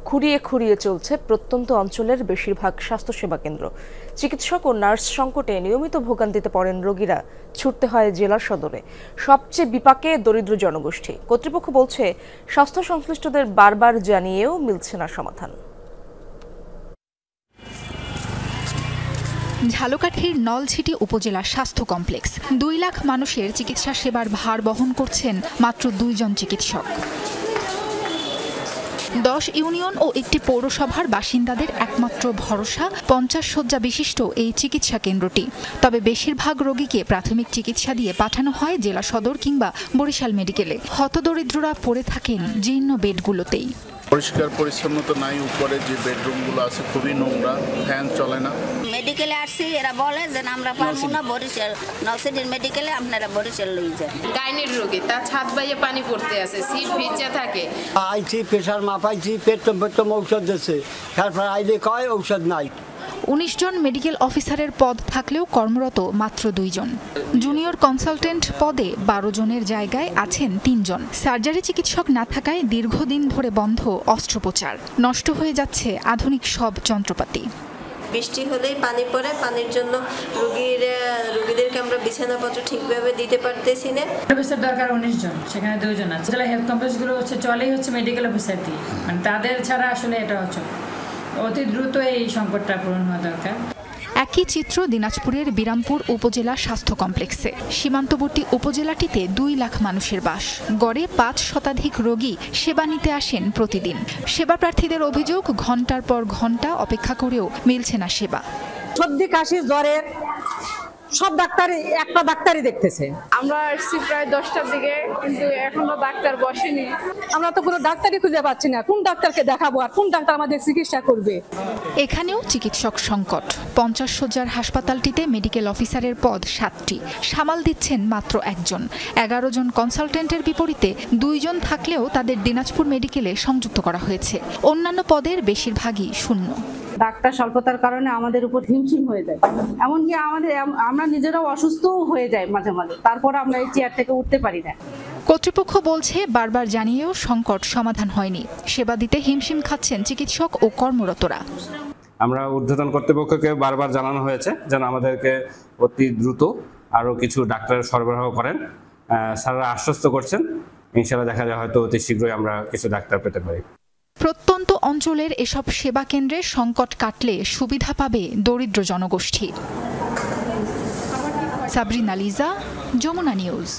খুঁড়িয়ে খুঁড়িয়ে চলছে প্রত্যন্ত অঞ্চলের বেশিরভাগ স্বাস্থ্যসেবা কেন্দ্র। চিকিৎসক ও নার্স সংকটে নিয়মিত ভোগান্তিতে পড়েন রোগীরা। ছুটতে হয় জেলা সদরে। সবচেয়ে বিপাকে দরিদ্র জনগোষ্ঠী। কর্তৃপক্ষ বলছে, স্বাস্থ্য সংশ্লিষ্টদের বারবার জানিয়েও মিলছে না সমাধান। ঝালকাঠির নলছিটি উপজেলা স্বাস্থ্য কমপ্লেক্স। 2 লাখ মানুষের চিকিৎসা সেবার ভার বহন করছেন মাত্র 2 জন চিকিৎসক। 10 ইউনিয়ন ও একটি পৌরসভার বাসিন্দাদের একমাত্র ভরসা 50 শয্যা বিশিষ্ট এই চিকিৎসা কেন্দ্রটি। তবে বেশিরভাগ রোগীকে প্রাথমিক চিকিৎসা দিয়ে পাঠানো হয় জেলা সদর কিংবা বরিশাল মেডিকেলে। হতদরিদ্ররা পড়ে থাকেন জীর্ণ বেডগুলোতেই। পরিষ্কার পরিচ্ছন্নতা নাই, উপরে যে বেডরুমগুলো আছে খুবই নোংরা, ফ্যান চলে না। মেডিকেলে আসছি, এরা বলে যে আমরা পারবো না, বরিশাল নলছিটির মেডিকেলে আপনারা বরিশাল লই যান। গাইনির রোগী তার ছাদ বাইয়ে পানি পড়তে আছে, সিট ভিজে থাকে। আইছি প্রেশার মাপাইছি, পেট্রোম ঔষধ দিচ্ছে, তারপর আইলে কয় ঔষধ নাই। 19 জন মেডিকেল অফিসারের পদ থাকলেও কর্মরত মাত্র 2 জন। জুনিয়র কনসালটেন্ট পদে 12 জনের জায়গায় আছেন 3 জন। সার্জারি চিকিৎসক না থাকায় দীর্ঘদিন ধরে বন্ধ অস্ত্রোপচার। নষ্ট হয়ে যাচ্ছে আধুনিক সব যন্ত্রপাতি। বৃষ্টি হলেই পানি পড়ে, পানির জন্য রোগীদেরকে আমরা বিছানাপত্র ঠিকভাবে দিতে পারতেছি না। অফিসার দরকার 19 জন, সেখানে 2 জন আছে। হেলথ কমপ্লেক্সগুলো চলেই মেডিকেল অফিসার দিয়ে, মানে তাদের ছাড়া আসলে এটা হচ্ছে অতি দ্রুত এই সংকটটা পূরণ হওয়া দরকার। একই চিত্র দিনাজপুরের বিরামপুর উপজেলা স্বাস্থ্য কমপ্লেক্সে। সীমান্তবর্তী উপজেলাটিতে 2 লাখ মানুষের বাস। গড়ে 5 শতাধিক রোগী সেবা নিতে আসেন প্রতিদিন। সেবা প্রার্থীদের অভিযোগ, ঘন্টার পর ঘন্টা অপেক্ষা করেও মিলছে না সেবা। সর্দি কাশি জ্বরের সব ডাক্তারই একটা ডাক্তারই দেখতেছে। আমরা আসছি প্রায় 10টার দিকে, কিন্তু এখনো ডাক্তার বসেনি। আমরা তো কোনো ডাক্তারই খুঁজে পাচ্ছি না, কোন ডাক্তারকে দেখাবো আর কোন ডাক্তার আমাদের চিকিৎসা করবে। এখানেও চিকিৎসক সংকট। 50 শয্যার হাসপাতালটিতে মেডিকেল অফিসারের পদ 7টি, সামাল দিচ্ছেন মাত্র 1 জন। 11 জন কনসালটেন্টের বিপরীতে 2 জন থাকলেও তাদের দিনাজপুর মেডিকেলে সংযুক্ত করা হয়েছে। অন্যান্য পদের বেশিরভাগই শূন্য। ডাক্তার স্বল্পতার কারণে আমাদের উপর হিমশিম হয়ে যায়, এমনকি আমরা নিজেরাও অসুস্থও হয়ে যাই মাঝে মাঝে। তারপর আমরা এই চেয়ার থেকে উঠতে পারি না। কর্তৃপক্ষ বলছে, বারবার জানিয়েও সংকট সমাধান হয়নি। সেবা দিতে হিমশিম খাচ্ছেন চিকিৎসক ও কর্মরতরা। আমরা ঊর্ধ্বতন কর্তৃপক্ষকে বারবার জানানো হয়েছে যেন আমাদেরকে অতি দ্রুত আরও কিছু ডাক্তার সরবরাহ করেন। স্যাররা আশ্বস্ত করছেন, ইনশাআল্লাহ দেখা যায় হয়তো অতি শীঘ্রই আমরা কিছু ডাক্তার পেতে পারি। প্রত্যন্ত অঞ্চলের এসব সেবা কেন্দ্রে সংকট কাটলে সুবিধা পাবে দরিদ্র জনগোষ্ঠী। সাবরিনা লিজা, যমুনা নিউজ।